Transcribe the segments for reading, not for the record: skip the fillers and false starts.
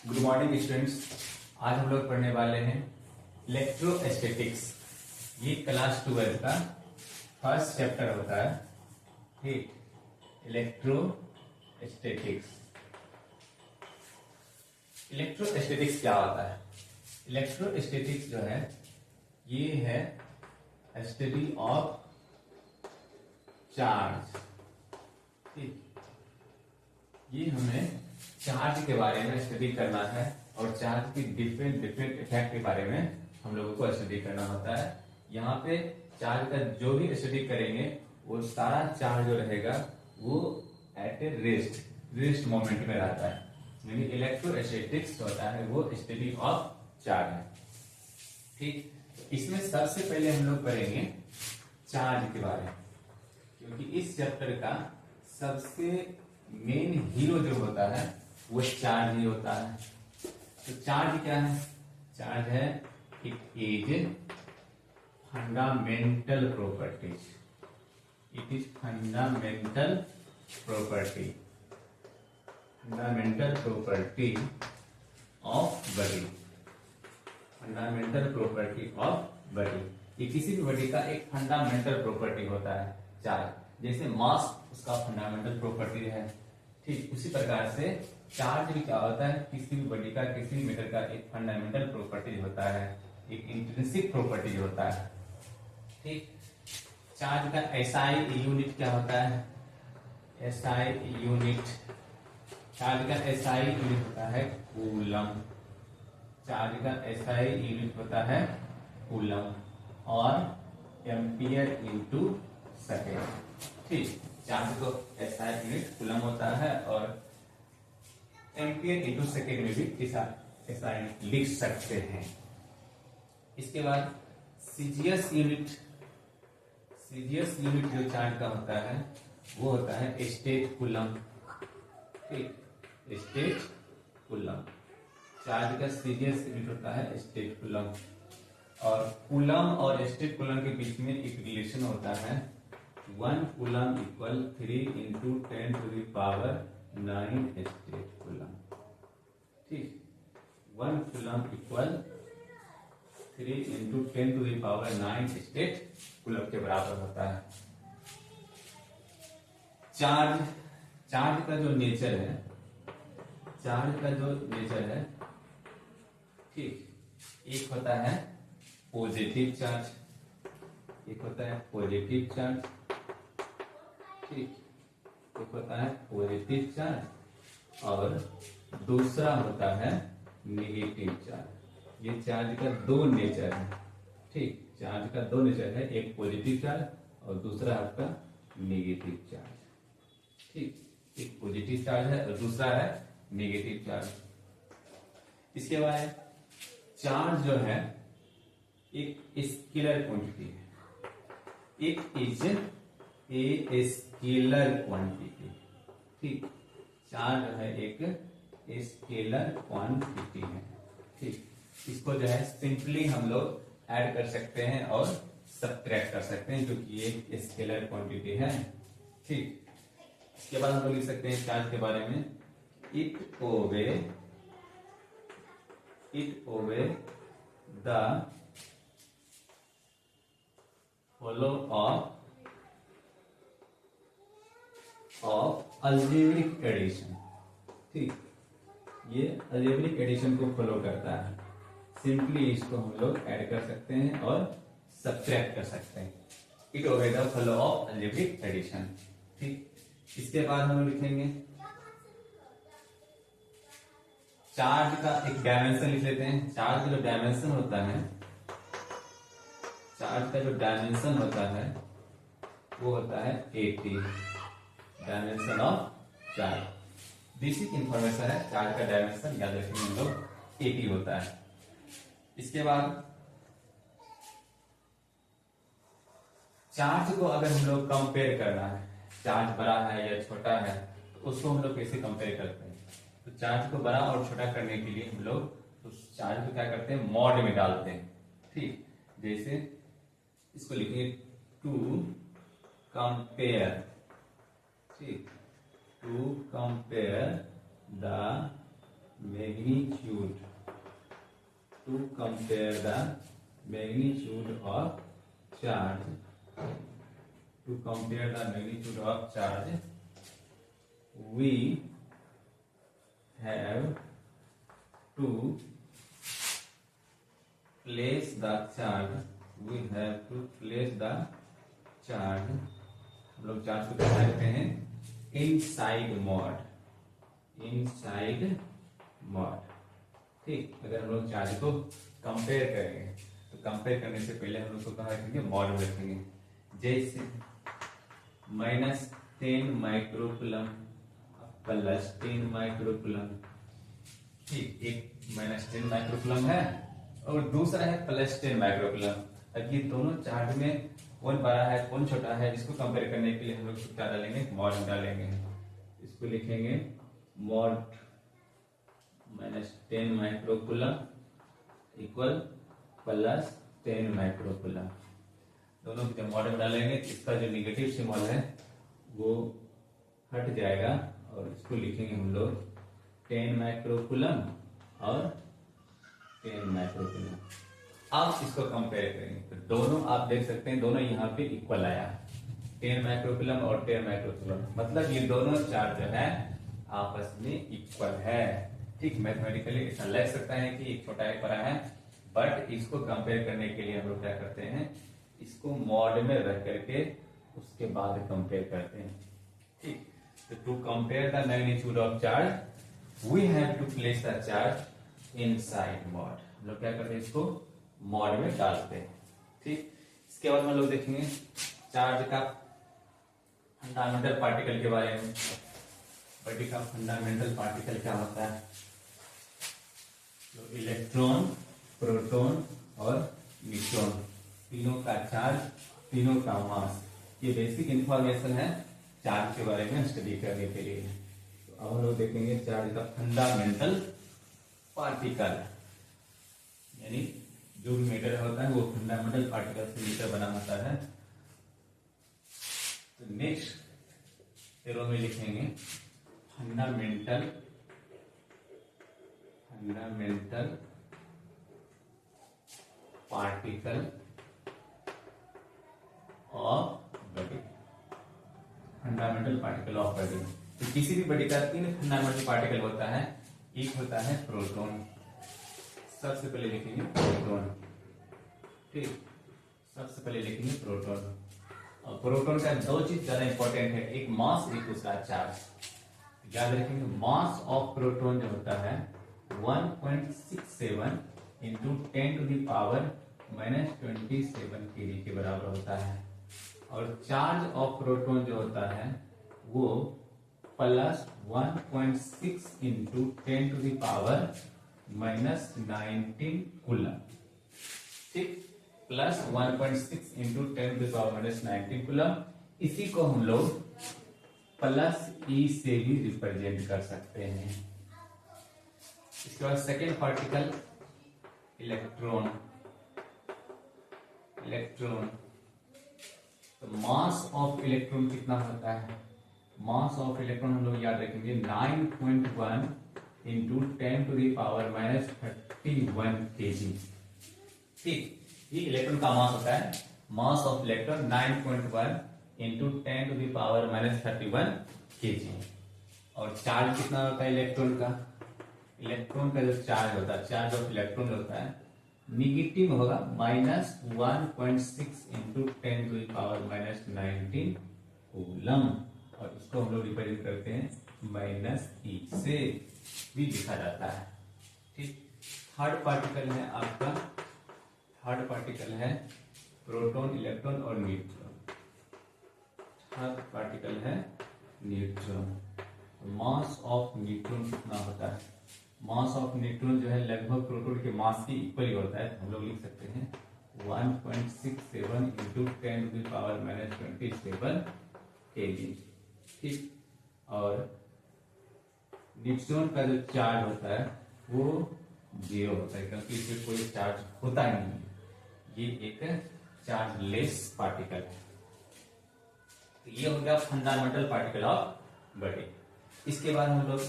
Good morning students. आज हम लोग पढ़ने वाले हैं इलेक्ट्रोस्टैटिक्स। ये क्लास 12 का फर्स्ट चैप्टर होता है। ठीक, इलेक्ट्रोस्टैटिक्स। इलेक्ट्रोस्टैटिक्स क्या होता है? इलेक्ट्रोस्टैटिक्स जो है ये है स्टडी ऑफ चार्ज। ठीक, ये हमें चार्ज के बारे में स्टडी करना है और चार्ज की डिफरेंट इफेक्ट के बारे में हम लोगों को स्टडी करना होता है। यहाँ पे चार्ज का जो भी स्टडी करेंगे वो सारा चार्ज जो रहेगा वो एट ए रेस्ट मोमेंट में रहता है। यानी इलेक्ट्रोस्टैटिक्स होता है वो स्टडी ऑफ चार्ज है। ठीक, इसमें सबसे पहले हम लोग करेंगे चार्ज के बारे में, क्योंकि इस चैप्टर का सबसे मेन हीरो जो होता है वो चार्ज ही होता है। तो चार्ज क्या है? चार्ज है it is fundamental properties. It is fundamental property of body. Fundamental property of body, ये किसी भी बॉडी का एक फंडामेंटल प्रॉपर्टी होता है चार्ज। जैसे मास उसका फंडामेंटल प्रॉपर्टी है, ठीक उसी प्रकार से चार्ज भी क्या होता है? किसी भी बॉडी का, किसी भी मैटर का एक फंडामेंटल प्रॉपर्टी होता है, एक इंट्रिंसिक प्रॉपर्टी होता है। ठीक, चार्ज का एसआई यूनिट क्या होता है? एसआई यूनिट, चार्ज का एसआई यूनिट होता है कूलम। चार्ज का एसआई यूनिट होता है कूलम और एम्पियर इनटू सेकेंड। ठीक, चार्ज को एसआई यूनिट कूलम होता है और एम्पियर इनटू सेकेंड में भी एसआई यूनिट लिख सकते हैं। इसके बाद सीजीएस यूनिट जो चार्ज का होता है वो होता है स्टेट कूलम। ठीक, स्टेट कूलम, चार्ज का सीजीएस यूनिट होता है स्टेट कूलम। और कूलम और स्टेट कूलम के बीच में एक रिलेशन होता है 1 coulomb equal 3 into 10 to the power 9 statcoulomb. ठीक, 1 coulomb equal 3 into 10 to the power 9 statcoulomb के बराबर होता है। चार्ज का जो नेचर है, ठीक, एक होता है पॉजिटिव चार्ज, एक होता है पॉजिटिव चार्ज। ठीक, एक होता है पॉजिटिव चार्ज और दूसरा होता है नेगेटिव चार्ज। ये चार्ज का दो नेचर है। ठीक, चार्ज का दो नेचर है, एक पॉजिटिव चार्ज और दूसरा आपका नेगेटिव चार्ज। ठीक, एक पॉजिटिव चार्ज है और दूसरा है नेगेटिव चार्ज। इसके बाद चार्ज जो है एक स्केलर क्वांटिटी है, एक इज ए स्केलर क्वांटिटी। ठीक, चार्ज जो है एक स्केलर क्वांटिटी है। ठीक, इसको जो है सिंपली हम लोग ऐड कर सकते हैं और सब्ट्रैक्ट कर सकते हैं क्योंकि ये स्केलर क्वांटिटी है। ठीक, इसके बाद हम लोग लिख सकते हैं चार्ज के बारे में it obey the follow of algebraic addition. ठीक, ये अलजेब्रिक एडिशन को फॉलो करता है। सिंपली इसको हम लोग ऐड कर सकते हैं और सब्ट्रैक्ट कर सकते हैं। It obey the follow of algebraic addition. ठीक, इसके बाद हम लिखेंगे चार्ज का एक डायमेंशन लिख लेते हैं। चार्ज का जो डायमेंशन होता है वो होता है 80 dimension of charge. Basic information है, चार्ज का डायमेंशन याद रखेंगे हम लोग 80 होता है। इसके बाद चार्ज को अगर हम लोग कंपेयर करना है, चार्ज बड़ा है या छोटा है, तो उसको हम लोग कैसे कंपेयर करते हैं? तो चार्ज को बड़ा और छोटा करने के लिए हम लोग उस चार्ज को क्या करते हैं? मॉड में डालते हैं। ठीक, जैसे इसको लिखेंगे टू कंपेयर। ठीक, to compare the magnitude, to compare the magnitude of charge, to compare the magnitude of charge, we have to place the charge, we have to place the charge, हम लोग चार्ज को क्या कहते हैं, inside mod, inside mod. ठीक, अगर हम लोग चार्ज को कंपेयर करेंगे तो कंपेयर करने से पहले हम लोग को कहाँ रखेंगे, मॉड में रखेंगे। जैसे -10 माइक्रोकूलम प्लस 10 माइक्रोकूलम, ठीक, एक -10 माइक्रोकूलम है और दूसरा है +10 माइक्रोकूलम। अब ये दोनों चार्ज में कौन बड़ा है कौन छोटा है, इसको कंपेयर करने के लिए हम लोग क्या डालेंगे, मॉड डालेंगे। इसको लिखेंगे मॉड -10 माइक्रोकूलम इक्वल +10 माइक्रोकूलम। दोनों जब मॉड में डालेंगे इसका जो निगेटिव सिंबल है वो हट जाएगा और इसको लिखेंगे हम लोग 10 माइक्रोकूलम और 10 माइक्रोकूलम। अब इसको कंपेयर करेंगे तो दोनों आप देख सकते हैं दोनों यहाँ पे इक्वल आया, 10 माइक्रोकूलम और 10 माइक्रोकूलम, मतलब ये दोनों चार्ज जो है आपस में इक्वल है। ठीक, मैथमेटिकली ऐसा लग सकता है कि एक छोटा एक बड़ा है, बट इसको कंपेयर करने के लिए हम लोग क्या करते हैं, इसको मॉड में रख करके उसके बाद कंपेयर करते हैं। ठीक, तो to compare the magnitude of charge we have to place the charge inside mod. हम लोग क्या करते हैं, इसको मॉड में डालते हैं। ठीक, इसके बाद हम लोग देखेंगे चार्ज का फंडामेंटल पार्टिकल के बारे में। बॉडी का फंडामेंटल पार्टिकल क्या होता है, तो इलेक्ट्रॉन, प्रोटॉन और न्यूट्रॉन, तीनों का चार्ज, तीनों का मास, ये बेसिक इंफॉर्मेशन है चार्ज के बारे में स्टडी करने के लिए। तो अब हम लोग देखेंगे चार्ज का फंडामेंटल पार्टिकल, यानी जो भी मैटर होता है वो फंडामेंटल पार्टिकल से मिलकर बना होता है। तो नेक्स्ट एरो में लिखेंगे fundamental particle of body, fundamental particle of body. तो किसी भी बॉडी का 3 फंडामेंटल पार्टिकल होता है। एक होता है प्रोटॉन, सबसे पहले लिखेंगे प्रोटॉन। ठीक, सबसे पहले लिखेंगे प्रोटॉन। और प्रोटॉन का 2 चीज ज्यादा इंपॉर्टेंट है, एक मास, एक उसका चार्ज। याद रखेंगे मास ऑफ प्रोटॉन जो होता है 1.67 इंटू 10⁻⁻27 kg के बराबर होता है। और चार्ज ऑफ प्रोटॉन जो होता है वो +1.6 इंटू 10⁻⁻19 कूलम। ठीक, +1.6 इंटू 10⁻⁻19 कूलम। इसी को हम लोग +E से भी रिप्रेजेंट कर सकते हैं। इसके बाद सेकेंड पार्टिकल इलेक्ट्रॉन। तो मास ऑफ इलेक्ट्रॉन कितना होता है, मास ऑफ इलेक्ट्रॉन हम लोग याद रखेंगे 9.1 इंटू 10⁻31 kg। ठीक, ये इलेक्ट्रॉन का मास होता है, mass of electron 9.1 into 10⁻31 kg। और चार्ज कितना होता है इलेक्ट्रॉन का, इलेक्ट्रॉन का जो चार्ज होता है, चार्ज ऑफ इलेक्ट्रॉन होता है निगेटिव होगा -1.6 इंटू 10⁻⁻19 कूलम। और इसको हम लोग रिप्रेजेंट करते हैं -E से भी लिखा जाता है। ठीक, थर्ड पार्टिकल है आपका, थर्ड पार्टिकल है प्रोटॉन, इलेक्ट्रॉन और न्यूट्रॉन। थर्ड पार्टिकल है न्यूट्रॉन। मास ऑफ न्यूट्रॉन कितना होता है, मास ऑफ न्यूट्रॉन जो है लगभग प्रोटॉन के मास के इक्वल ही होता है। हम लोग लिख सकते हैं 1.67 इंटू 10⁻⁻27 kg। ठीक, और न्यूट्रॉन का जो चार्ज होता है वो 0 होता है, क्योंकि इसमें कोई चार्ज होता ही नहीं, ये एक चार्ज लेस पार्टिकल है। तो ये हो गया फंडामेंटल पार्टिकल ऑफ बॉडी। इसके बाद हम लोग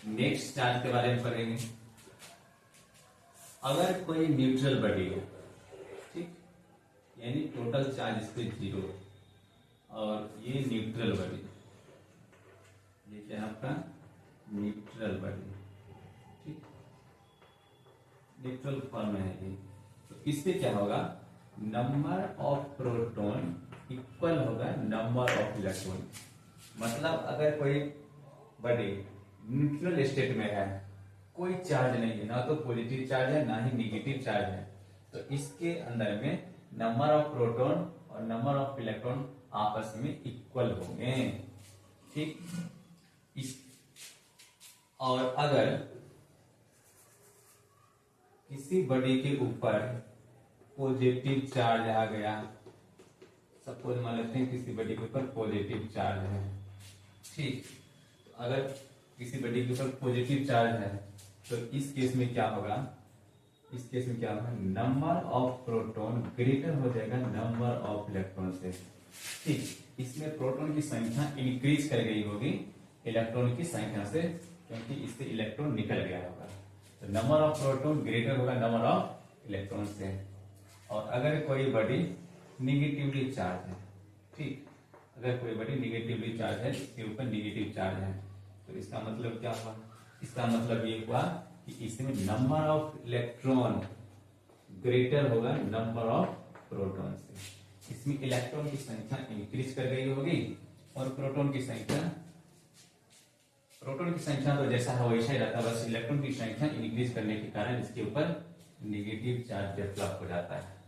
नेक्स्ट चार्ज के बारे में पढ़ेंगे। अगर कोई न्यूट्रल बॉडी है, ठीक, यानी टोटल चार्ज इस पे 0 और ये न्यूट्रल बॉडी, ये क्या है आपका न्यूट्रल बॉडी, ठीक, न्यूट्रल फॉर्म में है ये। तो इससे क्या होगा, नंबर ऑफ प्रोटॉन इक्वल होगा नंबर ऑफ इलेक्ट्रॉन। मतलब अगर कोई बॉडी न्यूट्रल स्टेट में है, कोई चार्ज नहीं है, ना तो पॉजिटिव चार्ज है ना ही निगेटिव चार्ज है, तो इसके अंदर में नंबर ऑफ प्रोटॉन और नंबर ऑफ इलेक्ट्रॉन आपस में इक्वल होंगे, ठीक। इस और अगर किसी बॉडी के ऊपर पॉजिटिव चार्ज आ गया, सपोज मान लेते हैं किसी बॉडी के ऊपर पॉजिटिव चार्ज है, ठीक, तो अगर किसी बॉडी के ऊपर पॉजिटिव चार्ज है तो इस केस में क्या होगा, इस केस में क्या होगा, नंबर ऑफ प्रोटॉन ग्रेटर हो जाएगा नंबर ऑफ इलेक्ट्रॉन से, ठीक। इसमें प्रोटॉन की संख्या इंक्रीज कर गई होगी इलेक्ट्रॉन की संख्या से, क्योंकि इससे इलेक्ट्रॉन निकल गया होगा। तो नंबर ऑफ प्रोटॉन ग्रेटर होगा नंबर ऑफ इलेक्ट्रॉन से। और अगर कोई बॉडी निगेटिवली चार्ज है, ठीक, अगर कोई बॉडी निगेटिवली चार्ज है, इसके ऊपर निगेटिव चार्ज है, तो इसका मतलब क्या हुआ, इसका मतलब ये हुआ कि इसमें नंबर ऑफ इलेक्ट्रॉन ग्रेटर होगा नंबर ऑफ प्रोटॉन से। इसमें इलेक्ट्रॉन की संख्या इंक्रीज कर गई होगी और प्रोटॉन की संख्या तो जैसा है वैसा ही रहता है, बस इलेक्ट्रॉन की संख्या इंक्रीज करने के कारण इसके ऊपर निगेटिव चार्ज डेवलप हो जाता है।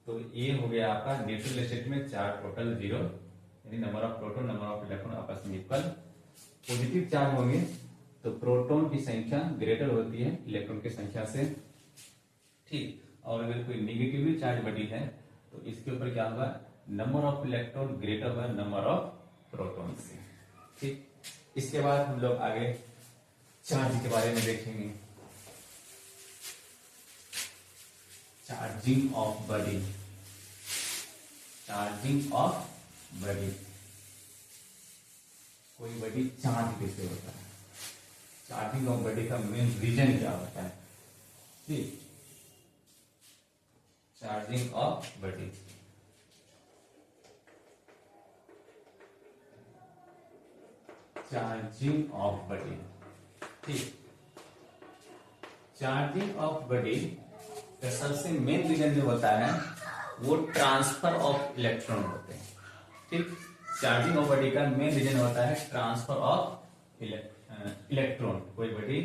तो ये हो गया आपका न्यूट्रल स्टेट में चार्ज टोटल 0, यानी number of proton number of electron आपस में इक्वल। पॉजिटिव चार्ज होंगे तो प्रोटॉन की संख्या ग्रेटर होती है इलेक्ट्रॉन की संख्या से, ठीक। और अगर कोई निगेटिवली चार्ज बॉडी है तो इसके ऊपर क्या होगा, नंबर ऑफ इलेक्ट्रॉन ग्रेटर होगा नंबर ऑफ प्रोटॉन से, ठीक। इसके बाद हम लोग आगे चार्ज के बारे में देखेंगे। Charging of body, charging of body, कोई बॉडी चार्ज कैसे होता है, चार्जिंग ऑफ बॉडी का मेन रीजन क्या होता है, ठीक। Charging of body, charging of body, ठीक। चार्जिंग ऑफ बॉडी का सबसे मेन रीजन जो होता है वो ट्रांसफर ऑफ इलेक्ट्रॉन होते हैं, ठीक। चार्जिंग ऑफ बॉडी का मेन रीजन होता है ट्रांसफर ऑफ इलेक्ट्रॉन। कोई बॉडी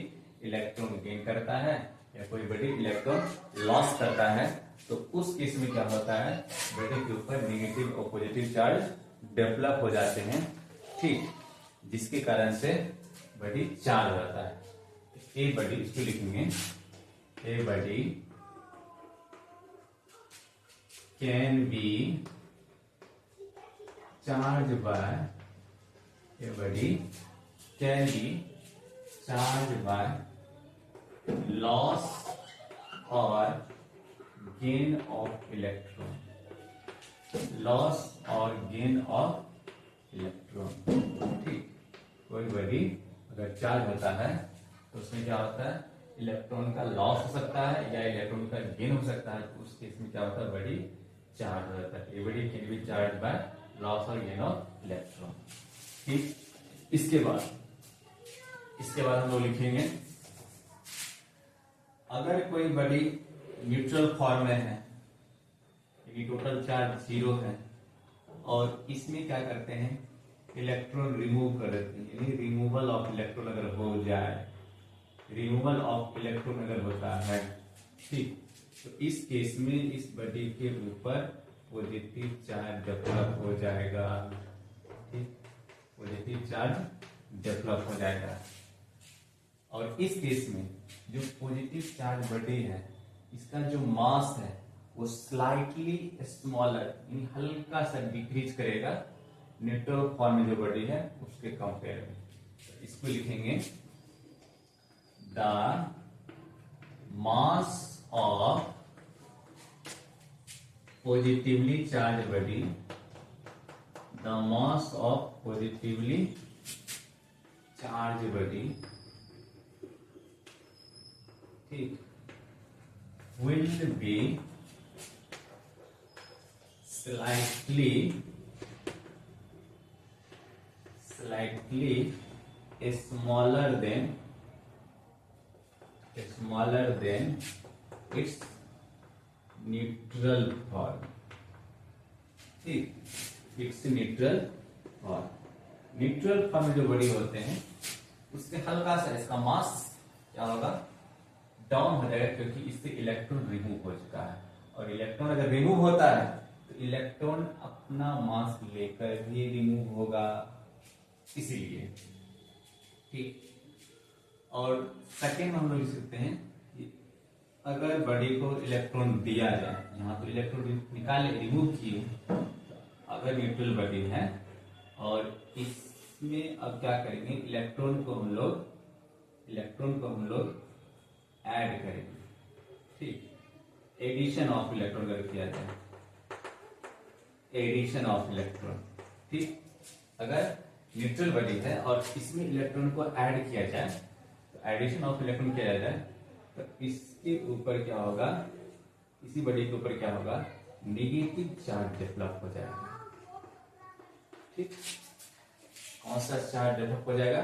इलेक्ट्रॉन गेन करता है या कोई बॉडी इलेक्ट्रॉन लॉस करता है, तो उस केस में क्या होता है, बॉडी के ऊपर नेगेटिव और पॉजिटिव चार्ज डेवलप हो जाते हैं, ठीक, जिसके कारण से बॉडी चार्ज होता है। ए बॉडी, इसको लिखेंगे, ए body can be charge by, A body can be charge by loss और गेन ऑफ इलेक्ट्रॉन, लॉस और गेन ऑफ इलेक्ट्रॉन, ठीक। कोई बॉडी अगर चार्ज होता है तो उसमें क्या होता है, इलेक्ट्रॉन का लॉस हो सकता है या इलेक्ट्रॉन का गेन हो सकता है, तो उस केस में क्या होता है, बॉडी चार्ज हो जाता है। A body can be charge by loss और गेन ऑफ इलेक्ट्रॉन, ठीक। इसके बाद हम लोग लिखेंगे, अगर कोई बॉडी न्यूट्रल फॉर्म में है, यानी टोटल चार्ज 0 है, और इसमें क्या करते हैं, इलेक्ट्रॉन रिमूव कर देते हैं, यानी रिमूवल ऑफ इलेक्ट्रॉन अगर हो जाए, रिमूवल ऑफ इलेक्ट्रॉन अगर होता है, ठीक, तो इस केस में इस बॉडी के ऊपर पॉजिटिव चार्ज डेवलप हो जाएगा, ठीक, पॉजिटिव चार्ज डेवलप हो जाएगा। और इस केस में जो पॉजिटिव चार्ज बॉडी है, इसका जो मास है वो स्लाइटली स्मॉलर, यानी हल्का सा डिक्रीज करेगा न्यूट्रल फॉर्म में जो बॉडी है उसके कंपेयर में। तो इसको लिखेंगे, the mass of positively charge body, the mass of positively charge body ठीक, will be slightly smaller than its neutral form। ठीक, it's neutral form, neutral form में जो बड़ी होते हैं उससे हल्का सा इसका मास क्या होगा, डाउन हो जाएगा, क्योंकि इससे इलेक्ट्रॉन रिमूव हो चुका है। और इलेक्ट्रॉन अगर रिमूव होता है तो इलेक्ट्रॉन अपना मास लेकर ही रिमूव होगा, इसीलिए। ठीक, और सेकेंड हम लोग लिख सकते हैं कि अगर बॉडी को इलेक्ट्रॉन दिया जाए, यहाँ तो इलेक्ट्रॉन निकाले रिमूव किए, अगर न्यूट्रल बॉडी है और इसमें अब क्या करेंगे, इलेक्ट्रॉन को हम लोग ऐड करेंगे। ठीक, एडिशन ऑफ इलेक्ट्रॉन अगर किया जाए, एडिशन ऑफ इलेक्ट्रॉन। ठीक, अगर न्यूट्रल बॉडी है और इसमें इलेक्ट्रॉन को ऐड किया जाए, तो एडिशन ऑफ इलेक्ट्रॉन किया जाए, तो इसके ऊपर क्या होगा, इसी बॉडी के ऊपर क्या होगा, नेगेटिव चार्ज डेवलप हो जाएगा। ठीक, कौन सा चार्ज डेवलप हो जाएगा,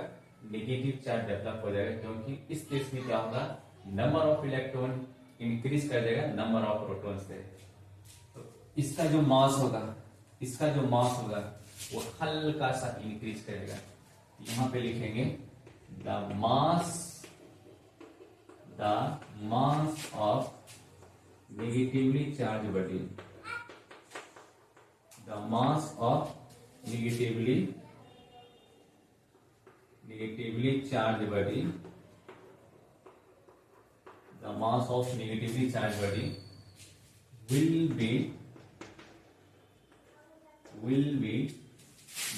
नेगेटिव चार्ज डेवलप हो जाएगा, क्योंकि इस केस में क्या होगा, नंबर ऑफ इलेक्ट्रॉन इंक्रीज कर देगा नंबर ऑफ प्रोटॉन से। तो इसका जो मास होगा वो हल्का सा इंक्रीज करेगा। यहां पे लिखेंगे the mass of negatively charge body, the mass of negatively charged body, the mass of negatively charged body will be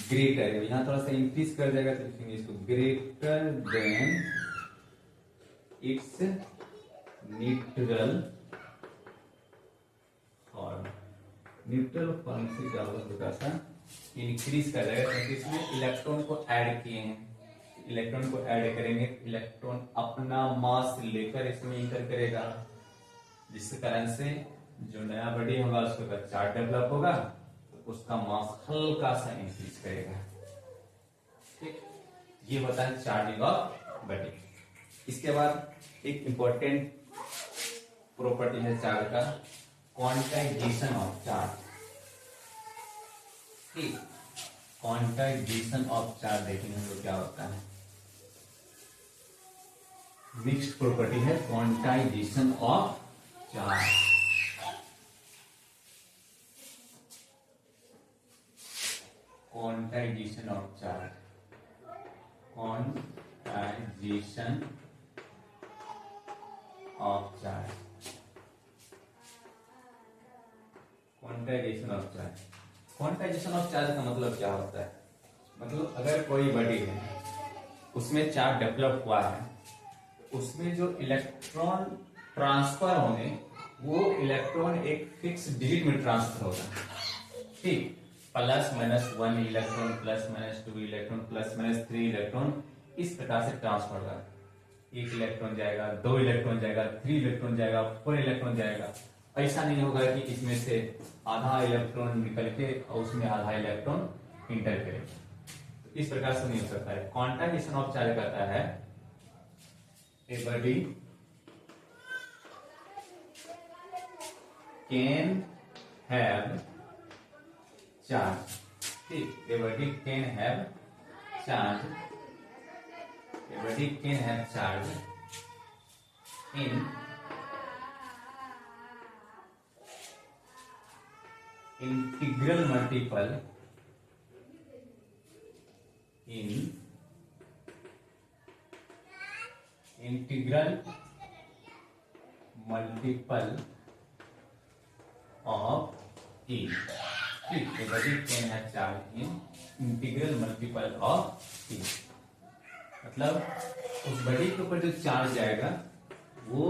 greater, यहाँ थोड़ा सा इंक्रीज कर देगा तो लिखेंगे इसको greater than it's neutral form. Neutral form से क्या होगा, थोड़ा सा इंक्रीज कर जाएगा, क्योंकि इसमें इलेक्ट्रॉन को ऐड किए हैं, इलेक्ट्रॉन को ऐड करेंगे, इलेक्ट्रॉन अपना मास लेकर इसमें इंटर करेगा, जिसके कारण से जो नया बॉडी होगा उसके ऊपर चार्ज डेवलप होगा, तो उसका मास हल्का सा इंक्रीज करेगा। ठीक, ये होता है चार्जिंग ऑफ बॉडी। इसके बाद एक इंपॉर्टेंट प्रॉपर्टी है चार्ज का, क्वांटाइजेशन ऑफ चार्ज। ठीक, क्वांटाइजेशन ऑफ चार्ज देखेंगे हम लोग क्या होता है। नेक्स्ट प्रॉपर्टी है quantization of charge. Quantization of charge, quantization of charge, quantization of charge. Quantization of charge का मतलब क्या होता है, मतलब अगर कोई बॉडी है उसमें चार्ज डेवलप हुआ है, उसमें जो इलेक्ट्रॉन ट्रांसफर होंगे वो इलेक्ट्रॉन एक फिक्स डिजिट में ट्रांसफर होगा। ठीक, +-1 इलेक्ट्रॉन, +-2 इलेक्ट्रॉन, +-3 इलेक्ट्रॉन, इस प्रकार से ट्रांसफर होगा। 1 इलेक्ट्रॉन जाएगा, 2 इलेक्ट्रॉन जाएगा, 3 इलेक्ट्रॉन जाएगा, 4 इलेक्ट्रॉन जाएगा। ऐसा नहीं होगा कि इसमें से आधा इलेक्ट्रॉन निकल के और उसमें आधा इलेक्ट्रॉन इंटर करेगा, तो इस प्रकार से नहीं हो सकता है। क्वांटाइजेशन ऑफ चार्ज कहता है a body can have charge. ठीक, a body can have charge, a body can have charge in integral multiple in integral multiple of E। ठीक, the body can have charge in integral multiple of E। मतलब उस body के ऊपर जो charge आएगा वो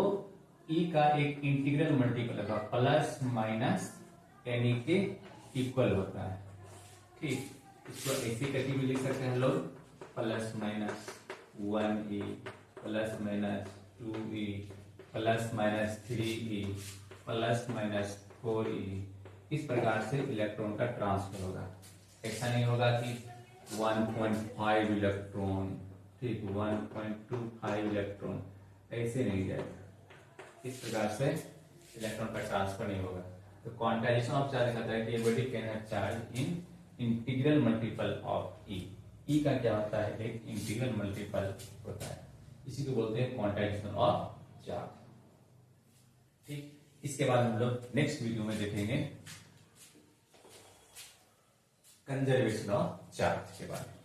E का एक इंटीग्रल मल्टीपल होगा, प्लस माइनस यानी के इक्वल होता है। ठीक, इसको ऐसे करके भी लिख सकते हैं हम लोग, +-1E, +-2E, +-3e +-4e, इस प्रकार से इलेक्ट्रॉन का ट्रांसफर होगा। ऐसा नहीं होगा कि 1.5 इलेक्ट्रॉन, ठीक, 1.25 इलेक्ट्रॉन, ऐसे नहीं जाएगा। इस प्रकार से इलेक्ट्रॉन का ट्रांसफर नहीं होगा। तो क्वांटाइजेशन ऑफ चार्ज कहता है कि a body can have charge in integral multiple of e. E का क्या होता है? एक इंटीग्रल मल्टीपल होता है, इसी को बोलते हैं क्वांटाइजेशन ऑफ चार्ज। ठीक, इसके बाद हम लोग नेक्स्ट वीडियो में देखेंगे कंजर्वेशन ऑफ चार्ज के बारे में।